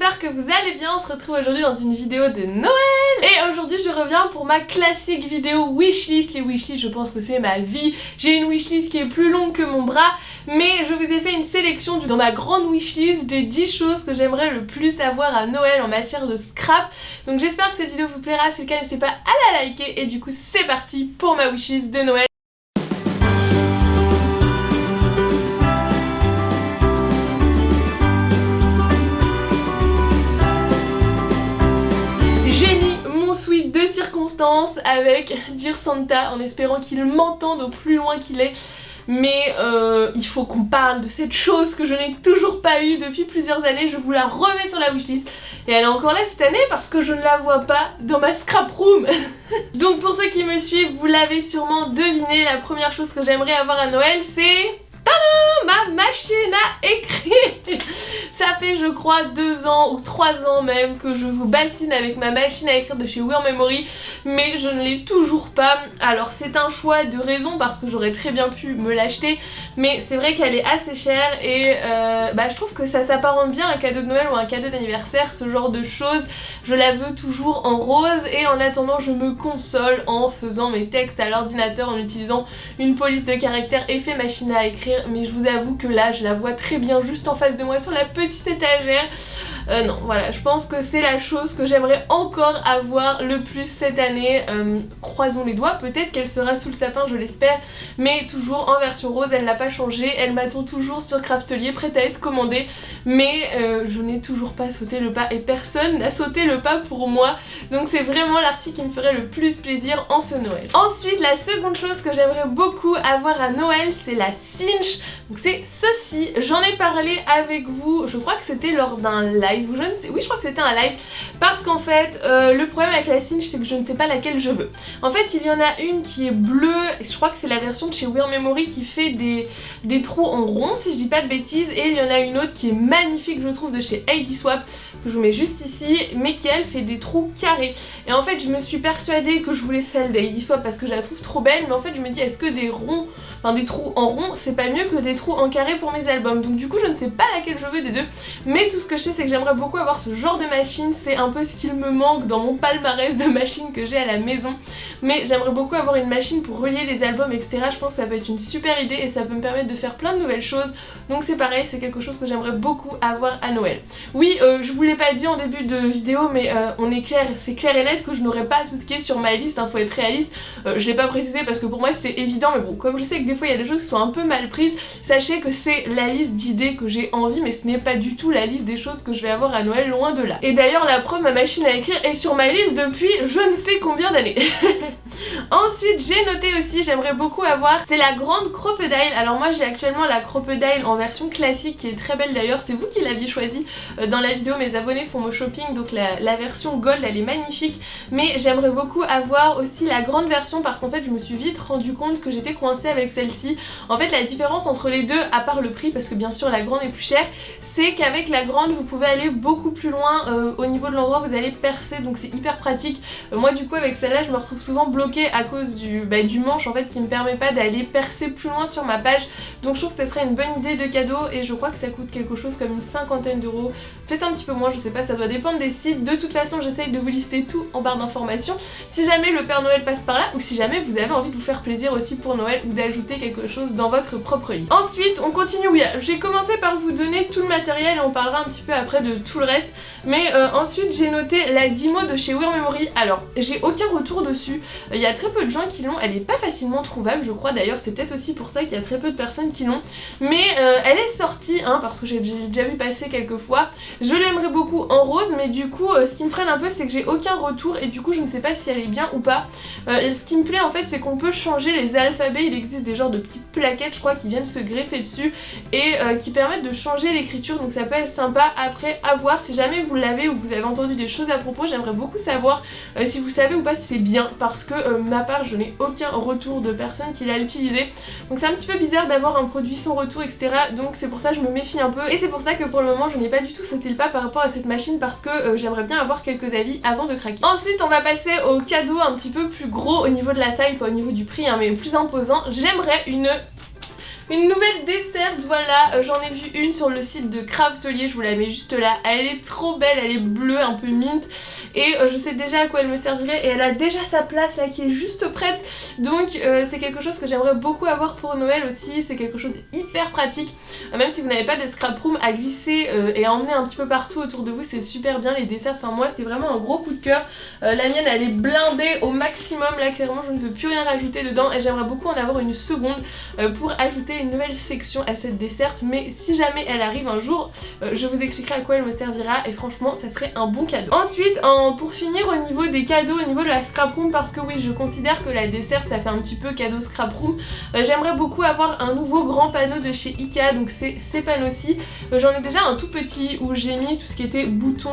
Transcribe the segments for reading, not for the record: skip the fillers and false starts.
j'espère que vous allez bien. On se retrouve aujourd'hui dans une vidéo de Noël. Et aujourd'hui je reviens pour ma classique vidéo wishlist. Les wishlists, je pense que c'est ma vie. J'ai une wishlist qui est plus longue que mon bras, mais je vous ai fait une sélection dans ma grande wishlist des 10 choses que j'aimerais le plus avoir à Noël en matière de scrap. Donc j'espère que cette vidéo vous plaira. Si c'est le cas, n'hésitez pas à la liker. Et du coup c'est parti pour ma wishlist de Noël. De circonstances avec Dear Santa en espérant qu'il m'entende au plus loin qu'il est. Mais il faut qu'on parle de cette chose que je n'ai toujours pas eue depuis plusieurs années. Je vous la remets sur la wishlist et elle est encore là cette année parce que je ne la vois pas dans ma scrap room. Donc pour ceux qui me suivent, vous l'avez sûrement deviné, la première chose que j'aimerais avoir à Noël c'est... ma machine à écrire. Ça fait je crois 2 ans ou 3 ans même que je vous bassine avec ma machine à écrire de chez Wear Memory, mais je ne l'ai toujours pas. Alors c'est un choix de raison parce que j'aurais très bien pu me l'acheter, mais c'est vrai qu'elle est assez chère et je trouve que ça s'apparente bien à un cadeau de Noël ou un cadeau d'anniversaire, ce genre de choses. Je la veux toujours en rose et en attendant je me console en faisant mes textes à l'ordinateur en utilisant une police de caractère effet machine à écrire, mais je vous avoue que là je la vois très bien juste en face de moi sur la petite étagère. Non, voilà, je pense que c'est la chose que j'aimerais encore avoir le plus cette année. Croisons les doigts, peut-être qu'elle sera sous le sapin, je l'espère, mais toujours en version rose, elle n'a pas changé, elle m'attend toujours sur Craftelier, prête à être commandée, mais je n'ai toujours pas sauté le pas et personne n'a sauté le pas pour moi, donc c'est vraiment l'article qui me ferait le plus plaisir en ce Noël. Ensuite, la seconde chose que j'aimerais beaucoup avoir à Noël, c'est la cinch. Donc c'est ceci, j'en ai parlé avec vous, je crois que c'était lors d'un live, ou je ne sais, oui je crois que c'était un live, parce qu'en fait le problème avec la cinch c'est que je ne sais pas laquelle je veux. En fait il y en a une qui est bleue, et je crois que c'est la version de chez Wear Memory qui fait des trous en rond si je dis pas de bêtises, et il y en a une autre qui est magnifique je trouve de chez ID Swap, que je vous mets juste ici, mais qui elle fait des trous carrés. Et en fait je me suis persuadée que je voulais celle d'ID Swap parce que je la trouve trop belle, mais en fait je me dis est-ce que des ronds, enfin des trous en rond c'est pas mieux que des trous en carré pour mes albums. Donc du coup je ne sais pas laquelle je veux des deux, mais tout ce que je sais c'est que j'aimerais beaucoup avoir ce genre de machine, c'est un peu ce qu'il me manque dans mon palmarès de machines que j'ai à la maison, mais j'aimerais beaucoup avoir une machine pour relier les albums etc. Je pense que ça peut être une super idée et ça peut me permettre de faire plein de nouvelles choses, donc c'est pareil, c'est quelque chose que j'aimerais beaucoup avoir à Noël. Oui, je vous l'ai pas dit en début de vidéo, mais on est clair, c'est clair et net que je n'aurai pas tout ce qui est sur ma liste, hein, faut être réaliste. Je l'ai pas précisé parce que pour moi c'était évident, mais bon, comme je sais que des fois il y a des choses qui sont un peu mal prises, sachez que c'est la liste d'idées que j'ai envie, mais ce n'est pas du tout la liste des choses que je vais avoir à Noël, loin de là. Et d'ailleurs la preuve, ma machine à écrire est sur ma liste depuis je ne sais combien d'années. Ensuite j'ai noté aussi, j'aimerais beaucoup avoir, c'est la grande Crocodile. Alors moi j'ai actuellement la Crocodile en version classique qui est très belle d'ailleurs, c'est vous qui l'aviez choisie dans la vidéo, mes abonnés font mon shopping, donc la version gold elle est magnifique, mais j'aimerais beaucoup avoir aussi la grande version parce qu'en fait je me suis vite rendu compte que j'étais coincée avec celle-ci. En fait la différence entre les deux, à part le prix parce que bien sûr la grande est plus chère, c'est qu'avec la grande vous pouvez aller beaucoup plus loin au niveau de l'endroit où vous allez percer, donc c'est hyper pratique. Moi du coup avec celle-là je me retrouve souvent bloquée à cause du manche en fait qui me permet pas d'aller percer plus loin sur ma page, donc je trouve que ce serait une bonne idée de cadeau et je crois que ça coûte quelque chose comme une 50aine d'euros, peut-être un petit peu moins, je sais pas, ça doit dépendre des sites. De toute façon j'essaye de vous lister tout en barre d'informations si jamais le Père Noël passe par là ou si jamais vous avez envie de vous faire plaisir aussi pour Noël ou d'ajouter quelque chose dans votre propre liste. Ensuite on continue, oui j'ai commencé par vous donner tout le matériel et on parlera un petit peu après de tout le reste, mais ensuite j'ai noté la Dymo de chez Wear Memory. Alors j'ai aucun retour dessus, il y a très peu de gens qui l'ont, elle est pas facilement trouvable je crois, d'ailleurs c'est peut-être aussi pour ça qu'il y a très peu de personnes qui l'ont, mais elle est sortie hein, parce que j'ai déjà vu passer quelques fois. Je l'aimerais beaucoup en rose, mais du coup ce qui me freine un peu c'est que j'ai aucun retour et du coup je ne sais pas si elle est bien ou pas. Ce qui me plaît en fait c'est qu'on peut changer les alphabets, il existe des genres de petites plaquettes je crois qui viennent se greffer dessus et qui permettent de changer l'écriture, donc ça peut être sympa. Après à voir, si jamais vous l'avez ou vous avez entendu des choses à propos, j'aimerais beaucoup savoir si vous savez ou pas si c'est bien, parce que ma part je n'ai aucun retour de personne qui l'a utilisé, donc c'est un petit peu bizarre d'avoir un produit sans retour etc, donc c'est pour ça que je me méfie un peu et c'est pour ça que pour le moment je n'ai pas du tout sauté le pas par rapport à cette machine parce que j'aimerais bien avoir quelques avis avant de craquer. Ensuite on va passer au cadeau un petit peu plus gros au niveau de la taille, pas au niveau du prix hein, mais plus imposant. J'aimerais une Une nouvelle dessert, voilà, j'en ai vu une sur le site de Craftelier, je vous la mets juste là. Elle est trop belle, elle est bleue, un peu mint. Et je sais déjà à quoi elle me servirait et elle a déjà sa place là qui est juste prête. Donc c'est quelque chose que j'aimerais beaucoup avoir pour Noël aussi, c'est quelque chose d'hyper pratique. Même si vous n'avez pas de scrap room à glisser et à emmener un petit peu partout autour de vous, c'est super bien les desserts. Enfin moi c'est vraiment un gros coup de cœur. La mienne elle est blindée au maximum, là clairement je ne peux plus rien rajouter dedans et j'aimerais beaucoup en avoir une seconde pour ajouter une nouvelle section à cette desserte. Mais si jamais elle arrive un jour, je vous expliquerai à quoi elle me servira et franchement ça serait un bon cadeau. Ensuite pour finir au niveau des cadeaux, au niveau de la scrap room, parce que oui je considère que la desserte ça fait un petit peu cadeau scrap room, j'aimerais beaucoup avoir un nouveau grand panneau de chez Ikea, donc c'est ces panneaux-ci. J'en ai déjà un tout petit où j'ai mis tout ce qui était boutons,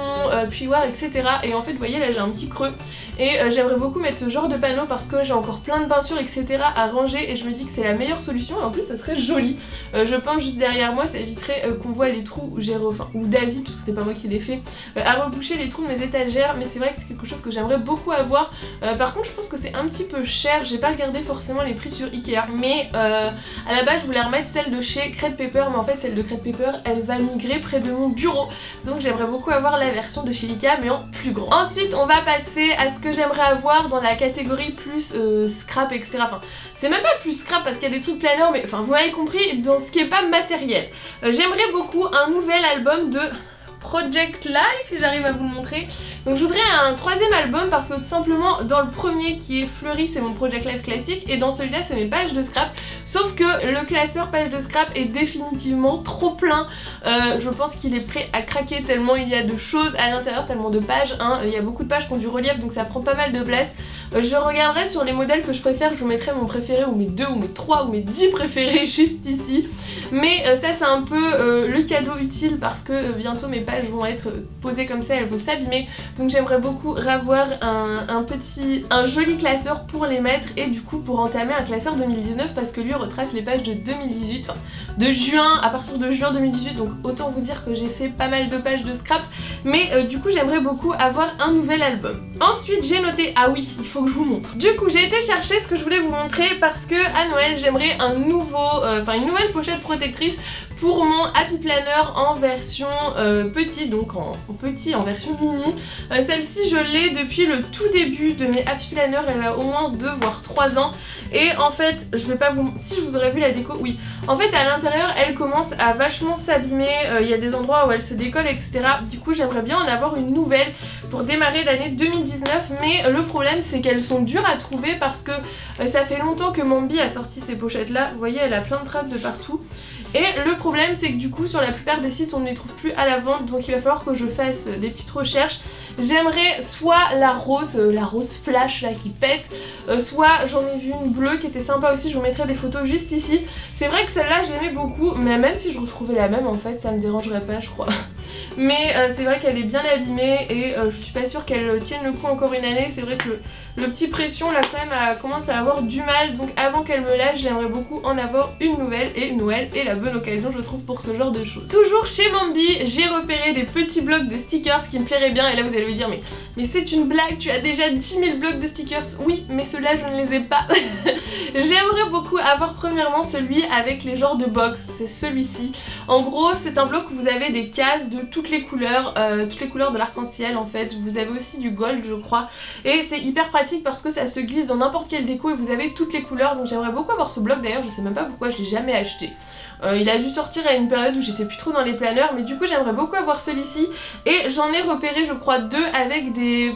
puiroirs, etc. Et en fait vous voyez là j'ai un petit creux et j'aimerais beaucoup mettre ce genre de panneau parce que j'ai encore plein de peintures etc à ranger et je me dis que c'est la meilleure solution et en plus ça serait joli. Je peins juste derrière moi, ça éviterait qu'on voit les trous où j'ai ou David, parce que c'était pas moi qui l'ai fait, à reboucher les trous de mes étagères, mais c'est vrai que c'est quelque chose que j'aimerais beaucoup avoir. Par contre je pense que c'est un petit peu cher, j'ai pas regardé forcément les prix sur Ikea, mais à la base je voulais remettre celle de chez Crête Paper, mais en fait celle de Crête Paper elle va migrer près de mon bureau, donc j'aimerais beaucoup avoir la version de chez Ikea mais en plus grand. Ensuite on va passer à ce que j'aimerais avoir dans la catégorie plus scrap etc. Enfin c'est même pas plus scrap parce qu'il y a des trucs planeurs, mais enfin vous m'avez compris, dans ce qui est pas matériel. J'aimerais beaucoup un nouvel album de Project Life, si j'arrive à vous le montrer. Donc je voudrais un troisième album parce que tout simplement dans le premier qui est Fleury c'est mon Project Life classique et dans celui-là c'est mes pages de scrap, sauf que le classeur page de scrap est définitivement trop plein. Je pense qu'il est prêt à craquer tellement il y a de choses à l'intérieur, tellement de pages, hein. Il y a beaucoup de pages qui ont du relief donc ça prend pas mal de place. Je regarderai sur les modèles que je préfère, je vous mettrai mon préféré ou mes 2 ou mes 3 ou mes 10 préférés juste ici. Mais ça c'est un peu le cadeau utile parce que bientôt mes pages vont être posées comme ça, elles vont s'abîmer. Donc j'aimerais beaucoup avoir un joli classeur pour les mettre et du coup pour entamer un classeur 2019 parce que lui retrace les pages de 2018, enfin de juin, à partir de juin 2018, donc autant vous dire que j'ai fait pas mal de pages de scrap, mais du coup j'aimerais beaucoup avoir un nouvel album. Ensuite j'ai noté, ah oui il faut que je vous montre. Du coup j'ai été chercher ce que je voulais vous montrer parce que à Noël j'aimerais une nouvelle pochette protectrice pour mon Happy Planner en version petit, donc en version mini. Celle-ci je l'ai depuis le tout début de mes Happy Planner, elle a au moins 2 voire 3 ans. Et en fait, je vais pas vous... Si je vous aurais vu la déco, oui. En fait à l'intérieur elle commence à vachement s'abîmer, il y a des endroits où elle se décolle etc. Du coup j'aimerais bien en avoir une nouvelle pour démarrer l'année 2019, mais le problème c'est qu'elles sont dures à trouver parce que ça fait longtemps que Mambi a sorti ces pochettes là, vous voyez elle a plein de traces de partout. Et le problème c'est que du coup sur la plupart des sites on ne les trouve plus à la vente, donc il va falloir que je fasse des petites recherches. J'aimerais soit la rose flash là qui pète, soit j'en ai vu une bleue qui était sympa aussi, je vous mettrai des photos juste ici. C'est vrai que celle-là je l'aimais beaucoup, mais même si je retrouvais la même en fait ça me dérangerait pas je crois. Mais c'est vrai qu'elle est bien abîmée et je suis pas sûre qu'elle tienne le coup encore une année. C'est vrai que le petit pression là quand même commence à avoir du mal, donc avant qu'elle me lâche j'aimerais beaucoup en avoir une nouvelle et Noël est la bonne occasion je trouve pour ce genre de choses. Toujours chez Mambi j'ai repéré des petits blocs de stickers qui me plairaient bien et là vous allez me dire mais c'est une blague, tu as déjà 10 000 blocs de stickers. Oui mais ceux-là je ne les ai pas. J'aimerais beaucoup avoir premièrement celui avec les genres de box, c'est celui-ci. En gros c'est un bloc où vous avez des cases de toutes les couleurs de l'arc-en-ciel en fait. Vous avez aussi du gold je crois et c'est hyper pratique parce que ça se glisse dans n'importe quelle déco et vous avez toutes les couleurs, donc j'aimerais beaucoup avoir ce bloc. D'ailleurs je sais même pas pourquoi je l'ai jamais acheté. Il a dû sortir à une période où j'étais plus trop dans les planeurs, mais du coup j'aimerais beaucoup avoir celui-ci et j'en ai repéré je crois 2 avec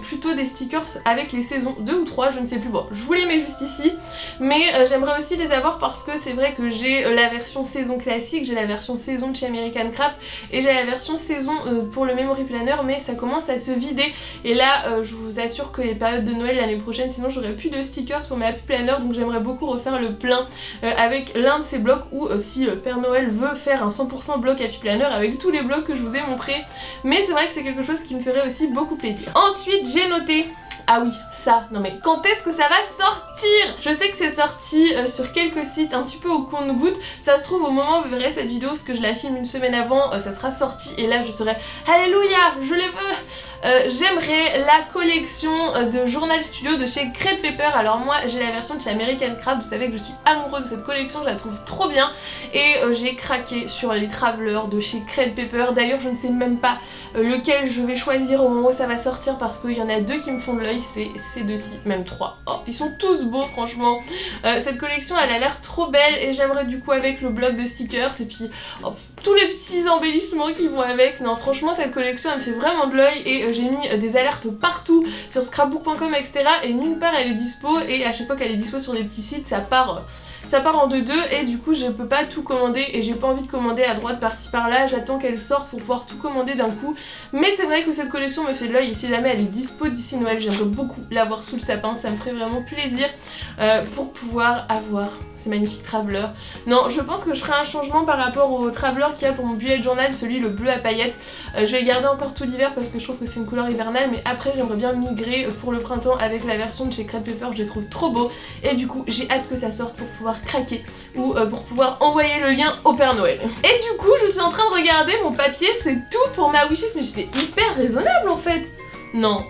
plutôt des stickers avec les saisons, 2 ou 3 je ne sais plus, bon je vous les mets juste ici, mais j'aimerais aussi les avoir parce que c'est vrai que j'ai la version saison classique, j'ai la version saison de chez American Craft et j'ai la version saison pour le Memory Planner, mais ça commence à se vider et là je vous assure que les périodes de Noël l'année prochaine sinon j'aurais plus de stickers pour mes Happy Planner, donc j'aimerais beaucoup refaire le plein avec l'un de ces blocs ou si Père Noël veut faire un 100% bloc Happy Planner avec tous les blocs que je vous ai montrés, mais c'est vrai que c'est quelque chose qui me ferait aussi beaucoup plaisir. Ensuite j'ai noté Ah oui, ça, non mais quand est-ce que ça va sortir? Je sais que c'est sorti sur quelques sites un petit peu au compte-gouttes. Ça se trouve au moment où vous verrez cette vidéo, parce que je la filme une semaine avant, ça sera sorti et là je serai alléluia, je les veux. J'aimerais la collection de Journal Studio de chez Crate Paper. Alors moi j'ai la version de chez American Craft, vous savez que je suis amoureuse de cette collection, je la trouve trop bien et j'ai craqué sur les Travelers de chez Crate Paper. D'ailleurs je ne sais même pas lequel je vais choisir au moment où ça va sortir parce qu'il y en a deux qui me font de l'œil, c'est ces deux-ci, même trois. Oh, ils sont tous beaux franchement. Cette collection elle a l'air trop belle et j'aimerais du coup avec le bloc de stickers et puis tous les petits embellissements qui vont avec. Non franchement cette collection elle me fait vraiment de l'œil et j'ai mis des alertes partout sur scrapbook.com etc. et nulle part elle est dispo et à chaque fois qu'elle est dispo sur des petits sites ça part en 2-2 et du coup je peux pas tout commander et j'ai pas envie de commander à droite par-ci par-là, j'attends qu'elle sorte pour pouvoir tout commander d'un coup. Mais c'est vrai que cette collection me fait de l'œil et si jamais elle est dispo d'ici Noël j'aimerais beaucoup l'avoir sous le sapin, ça me ferait vraiment plaisir pour pouvoir avoir ces magnifiques Travelers. Non, je pense que je ferai un changement par rapport au Traveler qu'il y a pour mon bullet journal, celui le bleu à paillettes. Je vais le garder encore tout l'hiver parce que je trouve que c'est une couleur hivernale, mais après j'aimerais bien migrer pour le printemps avec la version de chez Crate Paper, je les trouve trop beaux et du coup j'ai hâte que ça sorte pour pouvoir craquer ou pour pouvoir envoyer le lien au Père Noël. Et du coup je suis en train de regarder mon papier, c'est tout pour ma wishlist, mais j'étais hyper raisonnable en fait. Non,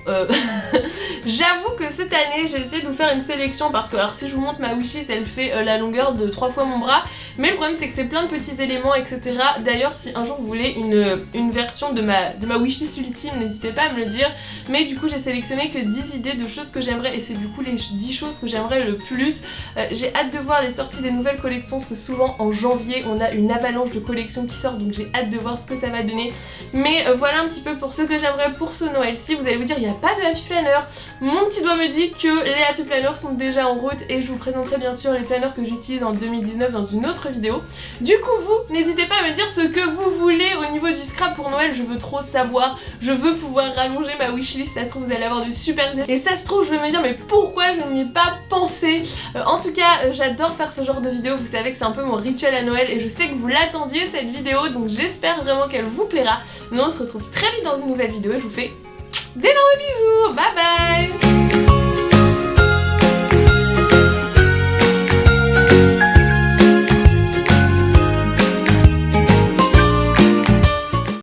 j'avoue que cette année j'ai essayé de vous faire une sélection parce que alors si je vous montre ma wishlist elle fait la longueur de 3 fois mon bras, mais le problème c'est que c'est plein de petits éléments etc. D'ailleurs si un jour vous voulez une version de ma wishlist ultime n'hésitez pas à me le dire, mais du coup j'ai sélectionné que 10 idées de choses que j'aimerais et c'est du coup les 10 choses que j'aimerais le plus. J'ai hâte de voir les sorties des nouvelles collections parce que souvent en janvier on a une avalanche de collections qui sort donc j'ai hâte de voir ce que ça va donner. Mais voilà un petit peu pour ce que j'aimerais pour ce Noël-ci. Vous allez vous dire il n'y a pas de Happy Planner. Mon petit doigt me dit que les Happy Planners sont déjà en route et je vous présenterai bien sûr les planners que j'utilise en 2019 dans une autre vidéo. Du coup vous, n'hésitez pas à me dire ce que vous voulez au niveau du scrap pour Noël, je veux trop savoir, je veux pouvoir rallonger ma wishlist, ça se trouve vous allez avoir de super idées. Et ça se trouve je vais me dire mais pourquoi je n'y ai pas pensé. En tout cas j'adore faire ce genre de vidéo, vous savez que c'est un peu mon rituel à Noël et je sais que vous l'attendiez cette vidéo donc j'espère vraiment qu'elle vous plaira. Nous on se retrouve très vite dans une nouvelle vidéo et je vous fais d'énormes bisous, bye bye.